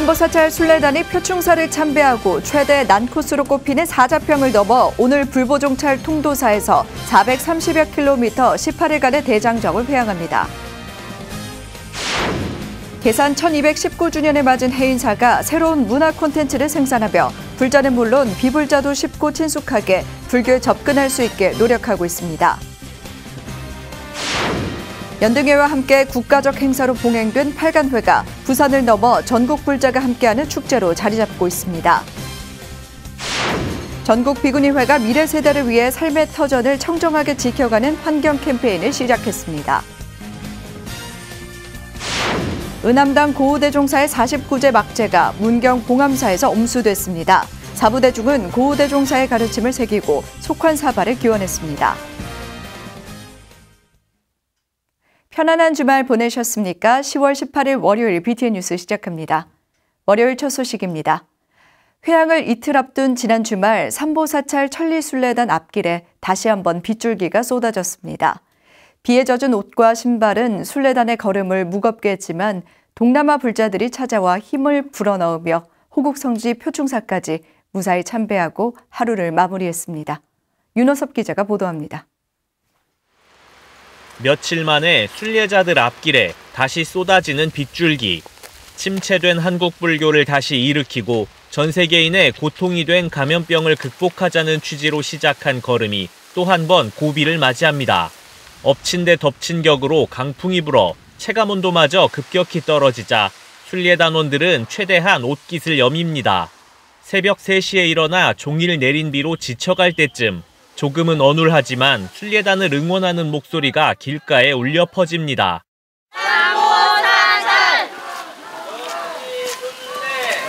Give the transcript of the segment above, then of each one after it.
삼보사찰 순례단이 표충사를 참배하고 최대 난코스로 꼽히는 사자평을 넘어 오늘 불보종찰 통도사에서 430여 킬로미터 18일간의 대장정을 회항합니다. 개산 1219주년을 맞은 해인사가 새로운 문화 콘텐츠를 생산하며 불자는 물론 비불자도 쉽고 친숙하게 불교에 접근할 수 있게 노력하고 있습니다. 연등회와 함께 국가적 행사로 봉행된 팔간회가 부산을 넘어 전국 불자가 함께하는 축제로 자리 잡고 있습니다. 전국 비구니회가 미래 세대를 위해 삶의 터전을 청정하게 지켜가는 환경 캠페인을 시작했습니다. 은암당 고우대종사의 49제 막제가 문경 봉암사에서 엄수됐습니다. 사부대중은 고우대종사의 가르침을 새기고 속환 사발을 기원했습니다. 편안한 주말 보내셨습니까? 10월 18일 월요일 BTN 뉴스 시작합니다. 월요일 첫 소식입니다. 회항을 이틀 앞둔 지난 주말 삼보사찰 천리순례단 앞길에 다시 한번 빗줄기가 쏟아졌습니다. 비에 젖은 옷과 신발은 순례단의 걸음을 무겁게 했지만 동남아 불자들이 찾아와 힘을 불어넣으며 호국성지 표충사까지 무사히 참배하고 하루를 마무리했습니다. 윤호섭 기자가 보도합니다. 며칠 만에 순례자들 앞길에 다시 쏟아지는 빗줄기. 침체된 한국 불교를 다시 일으키고 전 세계인의 고통이 된 감염병을 극복하자는 취지로 시작한 걸음이 또 한 번 고비를 맞이합니다. 엎친 데 덮친 격으로 강풍이 불어 체감온도마저 급격히 떨어지자 순례단원들은 최대한 옷깃을 여밉니다. 새벽 3시에 일어나 종일 내린 비로 지쳐갈 때쯤 조금은 어눌하지만 순례단을 응원하는 목소리가 길가에 울려 퍼집니다. 삼보사찰!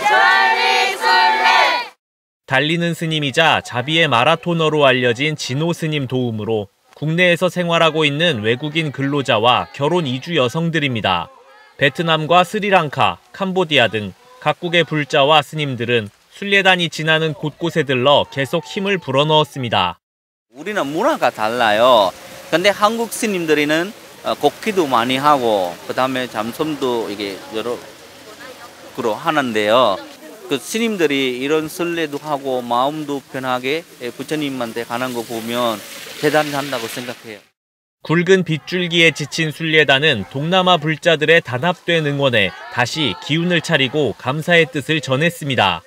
천리순례! 달리는 스님이자 자비의 마라토너로 알려진 진호 스님 도움으로 국내에서 생활하고 있는 외국인 근로자와 결혼 이주 여성들입니다. 베트남과 스리랑카, 캄보디아 등 각국의 불자와 스님들은 순례단이 지나는 곳곳에 들러 계속 힘을 불어넣었습니다. 우리는 문화가 달라요. 근데 한국 스님들이는 곡기도 많이 하고 그다음에 잠솜도 이게 여러 그로 하는데요. 그 스님들이 이런 순례도 하고 마음도 편하게 부처님한테 가는 거 보면 대단한다고 생각해요. 굵은 빗줄기에 지친 순례단은 동남아 불자들의 단합된 응원에 다시 기운을 차리고 감사의 뜻을 전했습니다.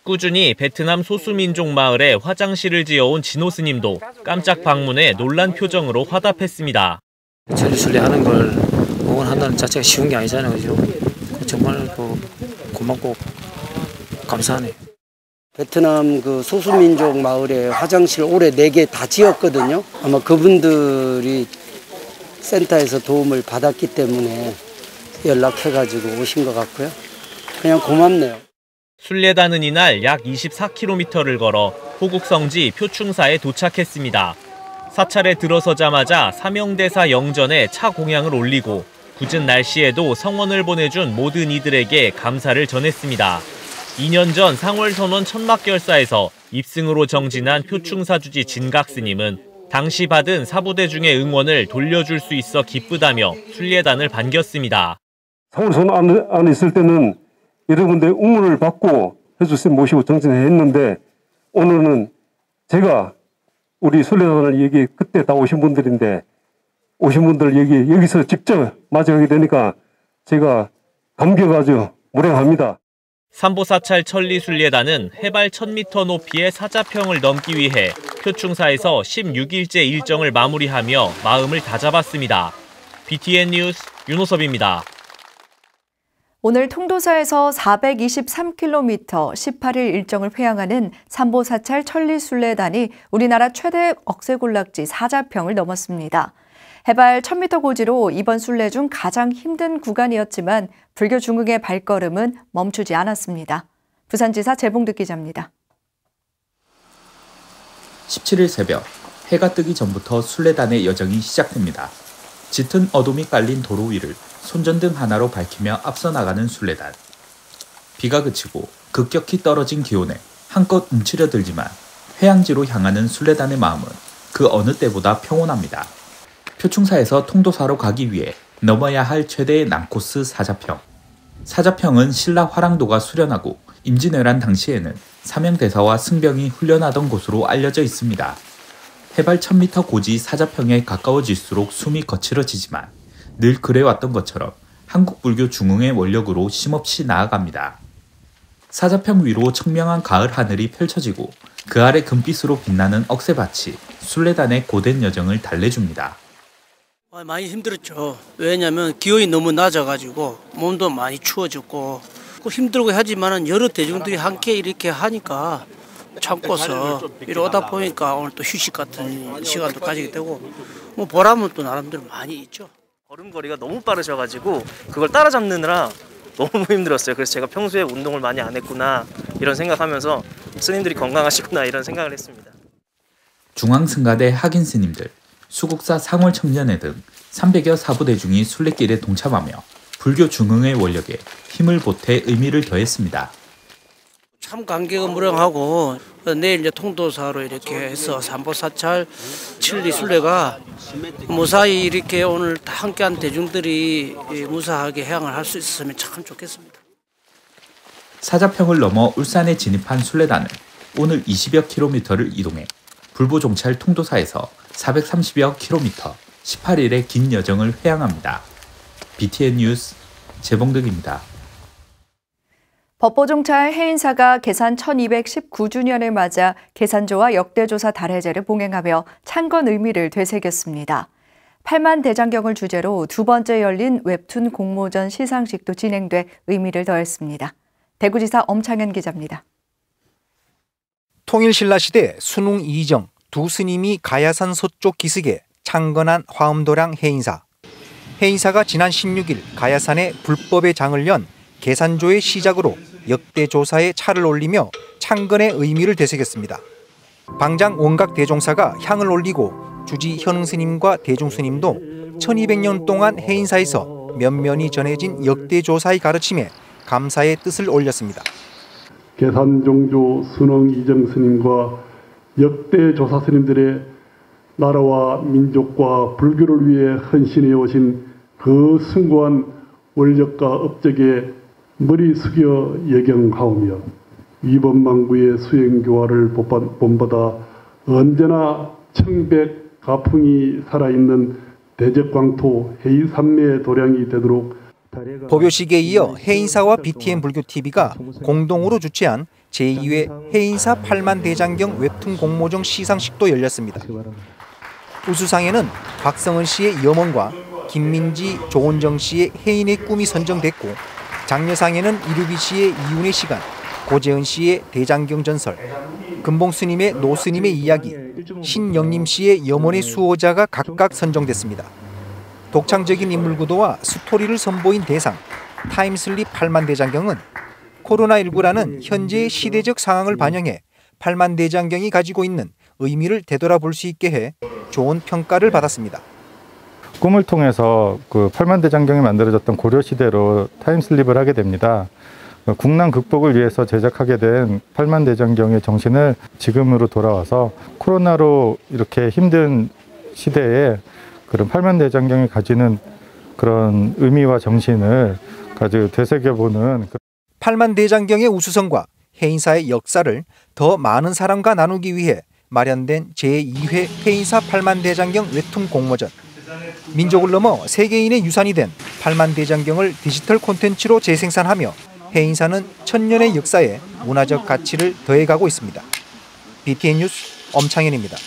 꾸준히 베트남 소수민족 마을에 화장실을 지어온 진호 스님도 깜짝 방문에 놀란 표정으로 화답했습니다. 천리순례하는 걸 응원한다는 자체가 쉬운 게 아니잖아요. 그죠? 정말 고맙고 감사하네요. 베트남 그 소수민족 마을에 화장실 올해 4개 다 지었거든요. 아마 그분들이 센터에서 도움을 받았기 때문에 연락해가지고 오신 것 같고요. 그냥 고맙네요. 순례단은 이날 약 24km를 걸어 호국성지 표충사에 도착했습니다. 사찰에 들어서자마자 사명대사 영전에 차 공양을 올리고 굳은 날씨에도 성원을 보내준 모든 이들에게 감사를 전했습니다. 2년 전 상월선원 천막결사에서 입승으로 정진한 표충사주지 진각스님은 당시 받은 사부대중의 응원을 돌려줄 수 있어 기쁘다며 순례단을 반겼습니다. 상월선원 안에 있을 때는 여러분들의 응원을 받고 해주신 모시고 정진했는데 오늘은 제가 우리 순례단을 여기 그때 다 오신 분들인데 오신 분들 여기서 직접 맞이하게 되니까 제가 감격 아주 무량합니다. 삼보사찰 천리순례단은 해발 1000m 높이의 사자평을 넘기 위해 표충사에서 16일째 일정을 마무리하며 마음을 다잡았습니다. BTN 뉴스 윤호섭입니다. 오늘 통도사에서 423km 18일 일정을 회항하는 삼보사찰 천리순례단이 우리나라 최대 억새군락지 사자평을 넘었습니다. 해발 1000m 고지로 이번 순례 중 가장 힘든 구간이었지만 불교 중흥의 발걸음은 멈추지 않았습니다. 부산지사 재봉득 기자입니다. 17일 새벽 해가 뜨기 전부터 순례단의 여정이 시작됩니다. 짙은 어둠이 깔린 도로 위를 손전등 하나로 밝히며 앞서 나가는 순례단. 비가 그치고 급격히 떨어진 기온에 한껏 움츠려들지만 회항지로 향하는 순례단의 마음은 그 어느 때보다 평온합니다. 표충사에서 통도사로 가기 위해 넘어야 할 최대의 난코스 사자평. 사자평은 신라 화랑도가 수련하고 임진왜란 당시에는 사명대사와 승병이 훈련하던 곳으로 알려져 있습니다. 해발 1000m 고지 사자평에 가까워질수록 숨이 거칠어지지만 늘 그래왔던 것처럼 한국 불교 중흥의 원력으로 쉼없이 나아갑니다. 사자평 위로 청명한 가을 하늘이 펼쳐지고 그 아래 금빛으로 빛나는 억새밭이 순례단의 고된 여정을 달래줍니다. 많이 힘들었죠. 왜냐하면 기온이 너무 낮아가지고 몸도 많이 추워졌고 힘들고 하지만은 여러 대중들이 함께 이렇게 하니까 참고서 이러다 보니까 오늘 또 휴식 같은 시간도 가지게 되고 뭐 보람은 또 나름대로 많이 있죠. 걸음걸이가 너무 빠르셔가지고 그걸 따라잡느라 너무 힘들었어요. 그래서 제가 평소에 운동을 많이 안 했구나 이런 생각하면서 스님들이 건강하시구나 이런 생각을 했습니다. 중앙승가대 학인 스님들, 수국사 상월청년회 등 300여 사부대중이 순례길에 동참하며 불교 중흥의 원력에 힘을 보태 의미를 더했습니다. 참 감개가 무량하고 내일 이제 통도사로 이렇게 해서 삼보사찰 칠리 순례가 무사히 이렇게 오늘 다 함께한 대중들이 무사하게 해양을 할 수 있었으면 참 좋겠습니다. 사자평을 넘어 울산에 진입한 순례단은 오늘 20여 킬로미터를 이동해 불보종찰 통도사에서 430여 킬로미터 18일의 긴 여정을 회항합니다. BTN 뉴스 재봉득입니다. 법보종찰 해인사가 계산 1219주년을 맞아 계산조와 역대조사 달해제를 봉행하며 창건 의미를 되새겼습니다. 8만 대장경을 주제로 두 번째 열린 웹툰 공모전 시상식도 진행돼 의미를 더했습니다. 대구지사 엄창현 기자입니다. 통일신라시대 순웅 이정 두 스님이 가야산 서쪽 기슭에 창건한 화엄도량 해인사. 해인사가 지난 16일 가야산에 불법의 장을 연 계산조의 시작으로 역대 조사에 차를 올리며 창건의 의미를 되새겼습니다. 방장 원각 대종사가 향을 올리고 주지 현흥 스님과 대중 스님도 1200년 동안 해인사에서 면면이 전해진 역대 조사의 가르침에 감사의 뜻을 올렸습니다. 계산종조 순흥 이정 스님과 역대 조사 스님들의 나라와 민족과 불교를 위해 헌신해 오신 그 숭고한 원력과 업적에 머리 숙여 예경하오며 위법망구의 수행교화를 본받아 언제나 청백 가풍이 살아있는 대적광토 해이산매 도량이 되도록. 법요식에 이어 해인사와 BTN 불교TV가 공동으로 주최한 제2회 해인사 8만 대장경 웹툰 공모전 시상식도 열렸습니다. 우수상에는 박성은 씨의 염원과 김민지, 조은정 씨의 해인의 꿈이 선정됐고, 장려상에는 이루비 씨의 이윤의 시간, 고재은 씨의 대장경 전설, 금봉 스님의 노 스님의 이야기, 신영림 씨의 염원의 수호자가 각각 선정됐습니다. 독창적인 인물 구도와 스토리를 선보인 대상, 타임슬립 8만 대장경은 코로나19라는 현재의 시대적 상황을 반영해 8만 대장경이 가지고 있는 의미를 되돌아볼 수 있게 해 좋은 평가를 받았습니다. 꿈을 통해서 그 8만 대장경이 만들어졌던 고려시대로 타임슬립을 하게 됩니다. 국난 극복을 위해서 제작하게 된 8만 대장경의 정신을 지금으로 돌아와서 코로나로 이렇게 힘든 시대에 그런 8만 대장경이 가지는 그런 의미와 정신을 가지고 되새겨보는 8만 대장경의 우수성과 해인사의 역사를 더 많은 사람과 나누기 위해 마련된 제2회 해인사 8만 대장경 웹툰 공모전. 민족을 넘어 세계인의 유산이 된 8만 대장경을 디지털 콘텐츠로 재생산하며 해인사는 천년의 역사에 문화적 가치를 더해가고 있습니다. BTN 뉴스 엄창현입니다.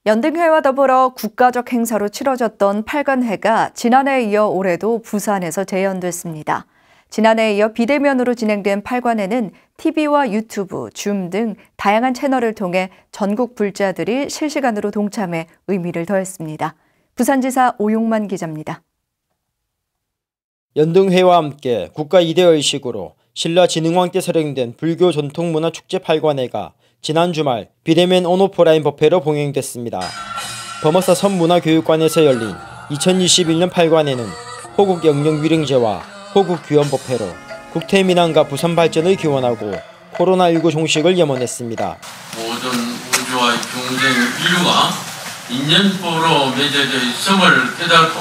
연등회와 더불어 국가적 행사로 치러졌던 팔관회가 지난해에 이어 올해도 부산에서 재연됐습니다. 지난해에 이어 비대면으로 진행된 팔관회는 TV와 유튜브, 줌 등 다양한 채널을 통해 전국 불자들이 실시간으로 동참해 의미를 더했습니다. 부산지사 오용만 기자입니다. 연등회와 함께 국가 2대 의식으로 신라진흥왕 때 설행된 불교 전통문화축제 팔관회가 지난 주말 비대면 온오프라인 법회로 봉행됐습니다. 범어사 선문화교육관에서 열린 2021년 팔관회는 호국 영령위령제와 호국 규원 법회로 국태민안과 부산 발전을 기원하고 코로나19 종식을 염원했습니다. 모든 우주와의 경쟁 인류가 인연법으로 맺어져 있음을 깨닫고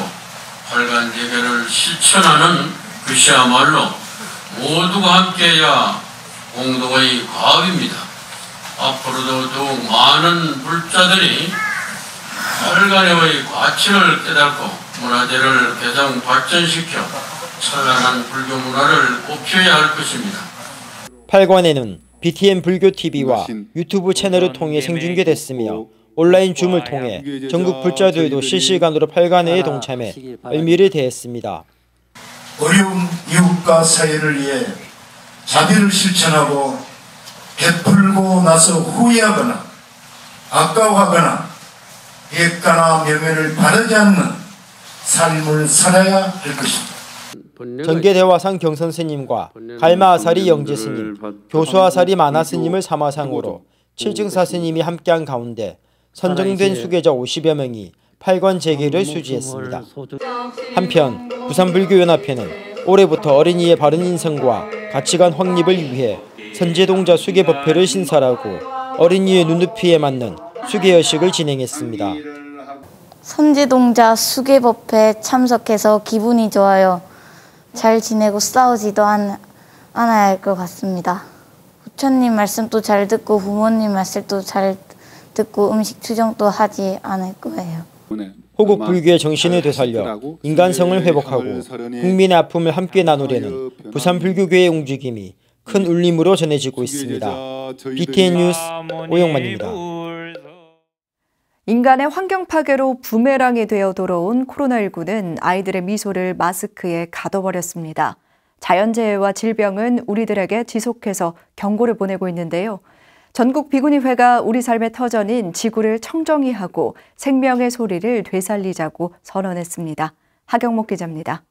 활관 재개를 실천하는 그것이야말로 모두가 함께해야 공동의 과업입니다. 앞으로도 더욱 많은 불자들이 혈관의 가치를 깨닫고 문화재를 개성 발전시켜 찬란한 불교 문화를 높여야 할 것입니다. 8관에는 BTN 불교TV와 유튜브 채널을 통해 생중계됐으며 온라인 줌을 통해 전국 불자들도 실시간으로 8관회에 동참해 의미를 대했습니다. 어려운 이웃과 사회를 위해 자비를 실천하고 베풀고 나서 후회하거나 아까워하거나 예가나 명예를 바라지 않는 삶을 살아야 할 것입니다. 전계대화상 경선스님과 갈마아사리 영지스님, 교수아사리 마나스님을 사마상으로 7증사 스님이 함께한 가운데 선정된 수계자 50여 명이 8관 재개를 수지했습니다. 한편 부산불교연합회는 올해부터 어린이의 바른 인성과 가치관 확립을 위해 선제동자 수계법회를 신설하고 어린이의 눈높이에 맞는 수계여식을 진행했습니다. 선제동자 수계법회에 참석해서 기분이 좋아요. 잘 지내고 싸우지도 않아야 할 것 같습니다. 부처님 말씀도 잘 듣고 부모님 말씀도 잘 듣고 음식 투정도 하지 않을 거예요. 호국 불교의 정신을 되살려 인간성을 회복하고 국민의 아픔을 함께 나누려는 부산 불교계의 움직임이 큰 울림으로 전해지고 있습니다. BTN 뉴스 오영만입니다. 인간의 환경 파괴로 부메랑이 되어 돌아온 코로나19는 아이들의 미소를 마스크에 가둬버렸습니다. 자연재해와 질병은 우리들에게 지속해서 경고를 보내고 있는데요. 전국 비구니회가 우리 삶의 터전인 지구를 청정히 하고 생명의 소리를 되살리자고 선언했습니다. 하경목 기자입니다.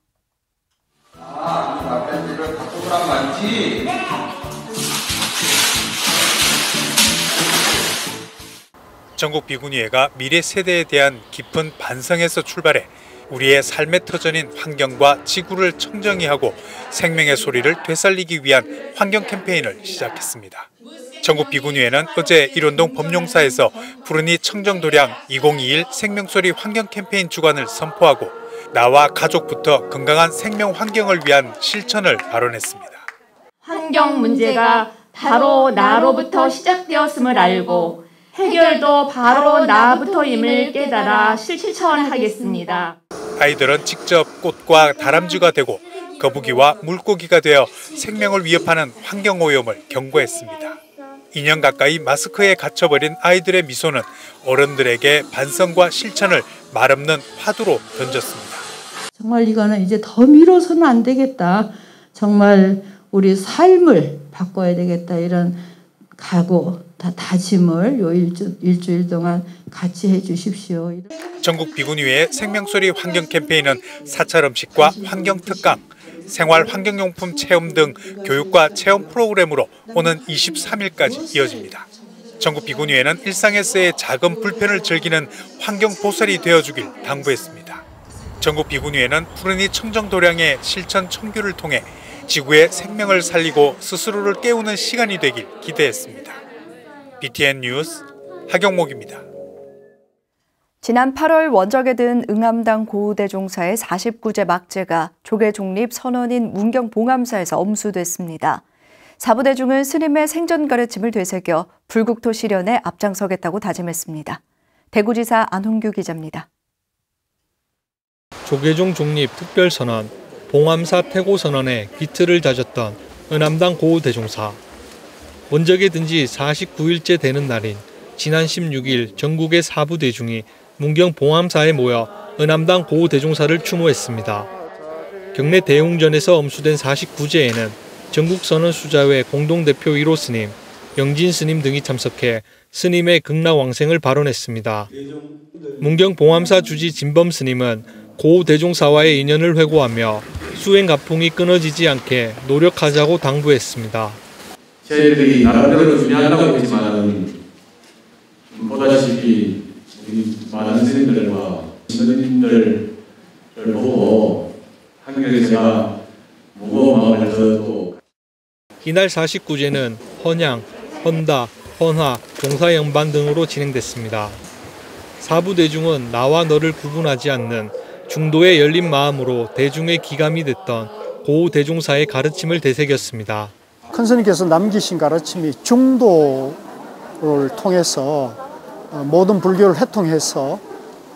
전국 비구니회가 미래 세대에 대한 깊은 반성에서 출발해 우리의 삶의 터전인 환경과 지구를 청정히 하고 생명의 소리를 되살리기 위한 환경 캠페인을 시작했습니다. 전국 비구니회는 어제 일원동 범용사에서 푸르니 청정도량 2021 생명소리 환경 캠페인 주관을 선포하고 나와 가족부터 건강한 생명 환경을 위한 실천을 발언했습니다. 환경 문제가 바로 나로부터 시작되었음을 알고 해결도 바로 나부터임을 깨달아 실천하겠습니다. 아이들은 직접 꽃과 다람쥐가 되고 거북이와 물고기가 되어 생명을 위협하는 환경오염을 경고했습니다. 2년 가까이 마스크에 갇혀버린 아이들의 미소는 어른들에게 반성과 실천을 말없는 화두로 던졌습니다. 정말 이거는 이제 더 미뤄서는 안 되겠다. 정말 우리 삶을 바꿔야 되겠다. 이런 각오, 다짐을 요 일주일 동안 같이 해주십시오. 전국 비구니회의 생명소리 환경 캠페인은 사찰 음식과 환경 특강, 생활 환경용품 체험 등 교육과 체험 프로그램으로 오는 23일까지 이어집니다. 전국 비구니회는 일상에서의 작은 불편을 즐기는 환경 보살이 되어주길 당부했습니다. 전국 비구니회는 푸르니 청정도량의 실천 청규를 통해 지구의 생명을 살리고 스스로를 깨우는 시간이 되길 기대했습니다. BTN 뉴스 하경목입니다. 지난 8월 원적에 든 응암당 고우대종사의 49제 막제가 조계 종립 선언인 문경봉암사에서 엄수됐습니다. 사부대중은 스님의 생전 가르침을 되새겨 불국토 실현에 앞장서겠다고 다짐했습니다. 대구지사 안홍규 기자입니다. 조계종 종립 특별선언, 봉암사 폐고선언에 기틀을 다졌던 응암당 고우대종사. 원적에 든 지 49일째 되는 날인 지난 16일 전국의 사부대중이 문경 봉암사에 모여 응암당 고우대종사를 추모했습니다. 경내 대웅전에서 엄수된 49제에는 전국선언 수자회 공동대표 1호 스님, 영진 스님 등이 참석해 스님의 극락왕생을 발언했습니다. 문경 봉암사 주지 진범 스님은 고우대종사와의 인연을 회고하며 수행가풍이 끊어지지 않게 노력하자고 당부했습니다. 저희들이 나름대로 준비한다고 했지만 보다시피 많은 스님들과 신도님들을 보고 한결에 제가 무거운 마음을 더 이날 49제는 헌양, 헌다, 헌화, 종사연반 등으로 진행됐습니다. 사부대중은 나와 너를 구분하지 않는 중도의 열린 마음으로 대중의 기감이 됐던 고 대종사의 가르침을 되새겼습니다. 큰 스님께서 남기신 가르침이 중도를 통해서 모든 불교를 해통해서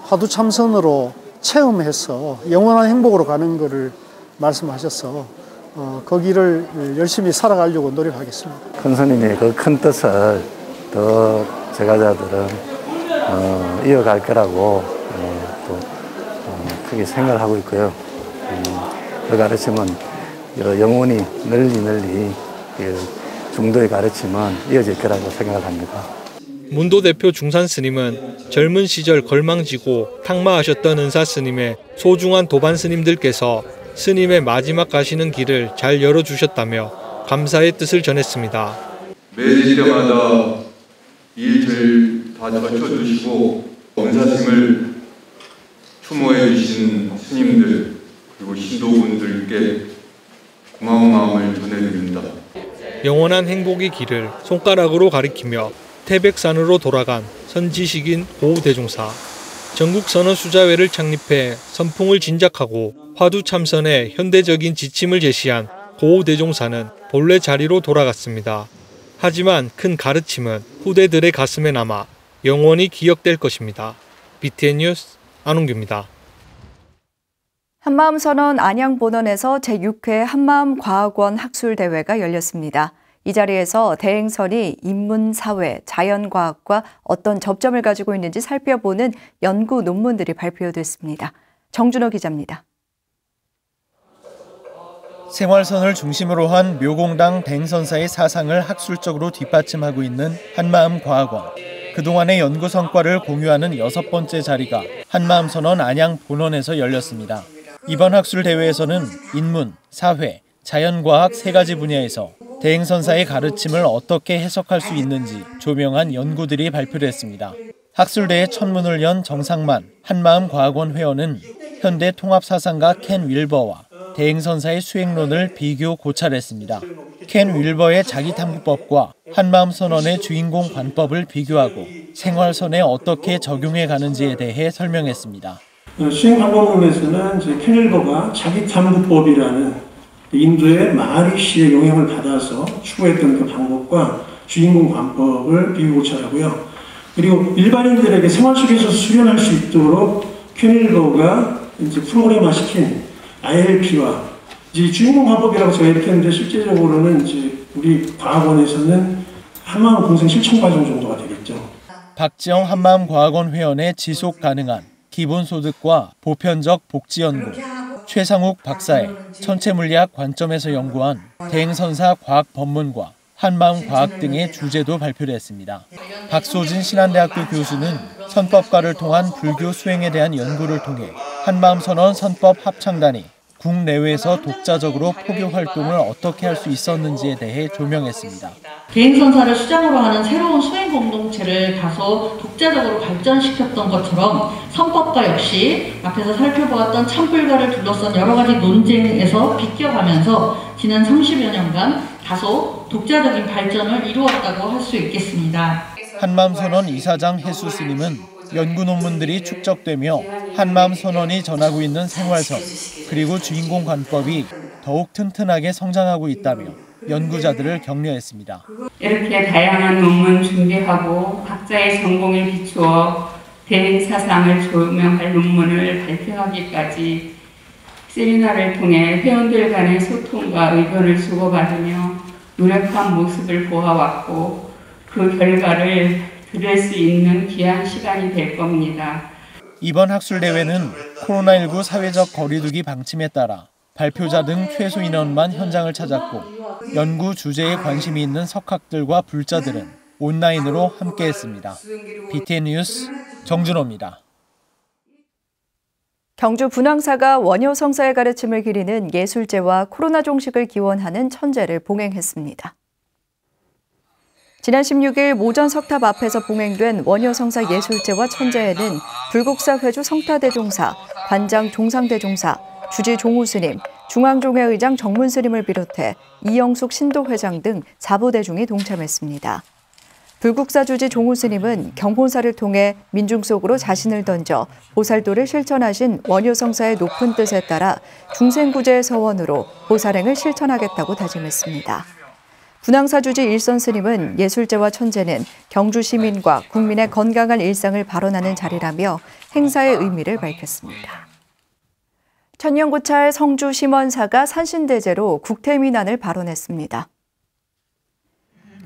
화두참선으로 체험해서 영원한 행복으로 가는 것을 말씀하셔서 그 길을 열심히 살아가려고 노력하겠습니다. 큰 스님의 그 큰 뜻을 더 제가자들은 이어갈 거라고 또 크게 생각을 하고 있고요. 그 가르침은 영원히 널리 중도의 가르침은 이어질 거라고 생각을 합니다. 문도 대표 중산 스님은 젊은 시절 걸망지고 탁마하셨던 은사 스님의 소중한 도반 스님들께서 스님의 마지막 가시는 길을 잘 열어주셨다며 감사의 뜻을 전했습니다. 매지마다 일 다 젖혀주시고 은사 스님을 추모해 주신 스님들 그리고 신도분들께 고마운 마음을 전해드립니다. 영원한 행복의 길을 손가락으로 가리키며 태백산으로 돌아간 선지식인 고 대종사. 전국 선언수자회를 창립해 선풍을 진작하고 화두참선의 현대적인 지침을 제시한 고 대종사는 본래 자리로 돌아갔습니다. 하지만 큰 가르침은 후대들의 가슴에 남아 영원히 기억될 것입니다. BTN 뉴스 안홍규입니다. 한마음선언 안양본원에서 제6회 한마음과학원 학술대회가 열렸습니다. 이 자리에서 대행선이 인문, 사회, 자연과학과 어떤 접점을 가지고 있는지 살펴보는 연구 논문들이 발표됐습니다. 정준호 기자입니다. 생활선을 중심으로 한 묘공당 대행선사의 사상을 학술적으로 뒷받침하고 있는 한마음과학원. 그동안의 연구 성과를 공유하는 6번째 자리가 한마음선언 안양본원에서 열렸습니다. 이번 학술대회에서는 인문, 사회, 자연과학 3가지 분야에서 대행선사의 가르침을 어떻게 해석할 수 있는지 조명한 연구들이 발표됐습니다. 학술대회 첫문을 연 정상만 한마음과학원 회원은 현대 통합사상가 켄 윌버와 대행선사의 수행론을 비교 고찰했습니다. 켄 윌버의 자기탐구법과 한마음선언의 주인공 관법을 비교하고 생활선에 어떻게 적용해 가는지에 대해 설명했습니다. 수행 방법론에서는 켄 윌버가 자기탐구법이라는 인도의 마하리시의 영향을 받아서 추구했던 그 방법과 주인공 관법을 비교 고찰하고요. 그리고 일반인들에게 생활 속에서 수련할 수 있도록 켄 윌버가 프로그래머시킨 ILP와 이제 주인공 관법이라고 제가 이렇게 했는데 실제적으로는 이제 우리 과학원에서는 한마음 공생 실천 과정 정도가 되겠죠. 박지영 한마음과학원 회원의 지속 가능한 기본소득과 보편적 복지연구, 최상욱 박사의 천체물리학 관점에서 연구한 대행선사 과학 법문과 한마음과학 등의 주제도 발표됐습니다. 박소진 신한대학교 교수는 선법가를 통한 불교 수행에 대한 연구를 통해 한마음선언 선법 합창단이 국내외에서 독자적으로 포교 활동을 어떻게 할 수 있었는지에 대해 조명했습니다. 대행선사를 수장으로 하는 새로운 수행 공동체를 다소 독자적으로 발전시켰던 것처럼 선법가 역시 앞에서 살펴보았던 참불가를 둘러싼 여러 가지 논쟁에서 비껴가면서 지난 30여 년간 다소 독자적인 발전을 이루었다고 할 수 있겠습니다. 한마음선언 이사장 해수 스님은 연구 논문들이 축적되며 한마음선언이 전하고 있는 생활선 그리고 주인공 관법이 더욱 튼튼하게 성장하고 있다며 연구자들을 격려했습니다. 이렇게 다양한 논문 준비하고 각자의 전공에 비추어 대행사상을 조명할 논문을 발표하기까지 세미나를 통해 회원들 간의 소통과 의견을 주고받으며 노력한 모습을 보아왔고 그 결과를 들을 수 있는 귀한 시간이 될 겁니다. 이번 학술대회는 코로나19 사회적 거리두기 방침에 따라 발표자 등 최소 인원만 현장을 찾았고 연구 주제에 관심이 있는 석학들과 불자들은 온라인으로 함께했습니다. BTN 뉴스 정준호입니다. 경주 분황사가 원효성사의 가르침을 기리는 예술제와 코로나 종식을 기원하는 천제를 봉행했습니다. 지난 16일 모전 석탑 앞에서 봉행된 원효성사 예술제와 천제에는 불국사 회주 성타대종사, 관장 종상대종사, 주지 종우스님, 중앙종회 의장 정문스님을 비롯해 이영숙 신도회장 등 4부대중이 동참했습니다. 불국사 주지 종우 스님은 경본사를 통해 민중 속으로 자신을 던져 보살도를 실천하신 원효성사의 높은 뜻에 따라 중생구제의 서원으로 보살행을 실천하겠다고 다짐했습니다. 분황사 주지 일선 스님은 예술제와 천재는 경주 시민과 국민의 건강한 일상을 발언하는 자리라며 행사의 의미를 밝혔습니다. 천년고찰 성주 심원사가 산신대제로 국태민안을 발언했습니다.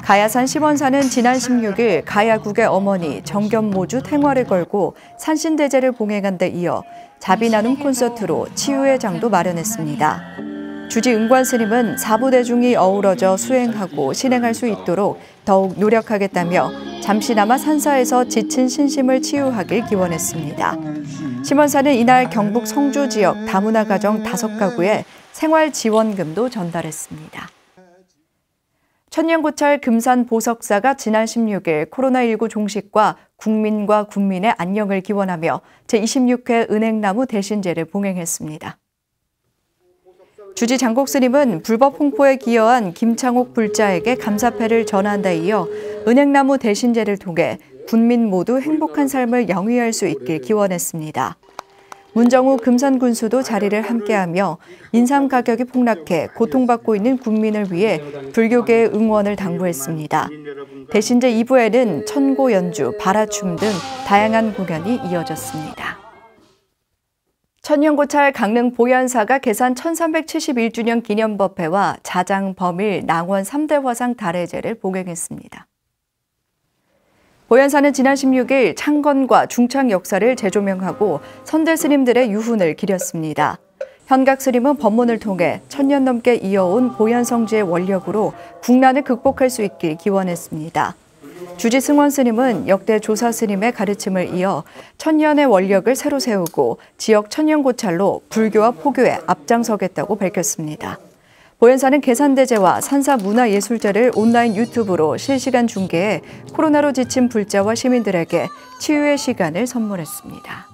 가야산 심원사는 지난 16일 가야국의 어머니 정견모주 탱화를 걸고 산신대제를 봉행한 데 이어 자비나눔 콘서트로 치유의 장도 마련했습니다. 주지 은관 스님은 사부대중이 어우러져 수행하고 실행할 수 있도록 더욱 노력하겠다며 잠시나마 산사에서 지친 신심을 치유하길 기원했습니다. 심원사는 이날 경북 성주 지역 다문화 가정 5가구에 생활지원금도 전달했습니다. 천년고찰 금산보석사가 지난 16일 코로나19 종식과 국민과 국민의 안녕을 기원하며 제26회 은행나무 대신제를 봉행했습니다. 주지 장곡 스님은 불법 홍보에 기여한 김창옥 불자에게 감사패를 전한 데 이어 은행나무 대신제를 통해 군민 모두 행복한 삶을 영위할 수 있길 기원했습니다. 문정우 금산군수도 자리를 함께하며 인삼 가격이 폭락해 고통받고 있는 국민을 위해 불교계의 응원을 당부했습니다. 대신제 2부에는 천고 연주, 바라춤 등 다양한 공연이 이어졌습니다. 천년고찰 강릉 보현사가 개산 1371주년 기념법회와 자장, 범일, 낭원 3대 화상 달해제를 봉행했습니다. 보현사는 지난 16일 창건과 중창 역사를 재조명하고 선대 스님들의 유훈을 기렸습니다. 현각 스님은 법문을 통해 1000년 넘게 이어온 보현성지의 원력으로 국난을 극복할 수 있길 기원했습니다. 주지 승원 스님은 역대 조사 스님의 가르침을 이어 1000년의 원력을 새로 세우고 지역 천년고찰로 불교와 포교에 앞장서겠다고 밝혔습니다. 보현사는 계산대제와 산사문화예술제를 온라인 유튜브로 실시간 중계해 코로나로 지친 불자와 시민들에게 치유의 시간을 선물했습니다.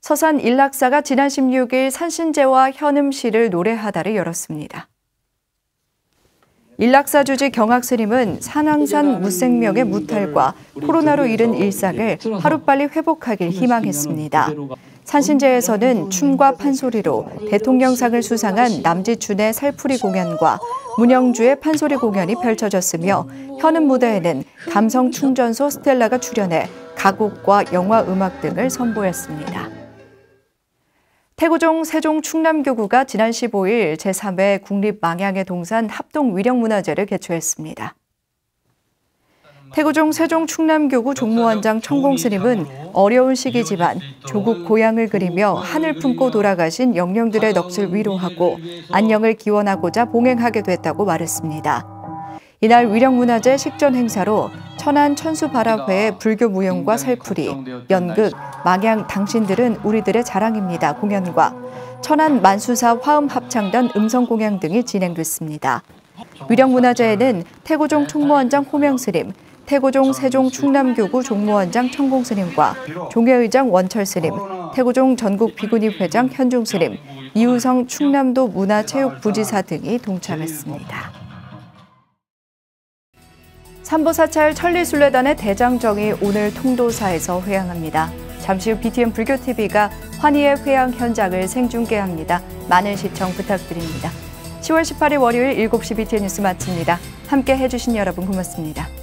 서산 일락사가 지난 16일 산신제와 현음시를 노래하다를 열었습니다. 일락사 주지 경학 스님은 산왕산 무생명의 무탈과 코로나로 잃은 일상을 하루빨리 회복하길 희망했습니다. 산신제에서는 춤과 판소리로 대통령상을 수상한 남지춘의 살풀이 공연과 문영주의 판소리 공연이 펼쳐졌으며 현음 무대에는 감성충전소 스텔라가 출연해 가곡과 영화 음악 등을 선보였습니다. 태고종 세종 충남교구가 지난 15일 제3회 국립망향의 동산 합동위령문화제를 개최했습니다. 태고종 세종 충남교구 종무원장 천공스님은 어려운 시기지만 조국 고향을 그리며 하늘 품고 돌아가신 영령들의 넋을 위로하고 안녕을 기원하고자 봉행하게 됐다고 말했습니다. 이날 위령문화제 식전 행사로 천안 천수바라회의 불교 무용과 살풀이, 연극, 망향 당신들은 우리들의 자랑입니다 공연과 천안 만수사 화음합창단 음성공연 등이 진행됐습니다. 위령문화제에는 태고종 총무원장 호명스님, 태고종 세종 충남교구 종무원장 천공스님과 종회의장 원철스님, 태고종 전국비구니 회장 현중스님, 이우성 충남도 문화체육부지사 등이 동참했습니다. 삼보사찰 천리순례단의 대장정이 오늘 통도사에서 회향합니다. 잠시 후 BTN 불교TV가 환희의 회향 현장을 생중계합니다. 많은 시청 부탁드립니다. 10월 18일 월요일 7시 BTN 뉴스 마칩니다. 함께 해주신 여러분 고맙습니다.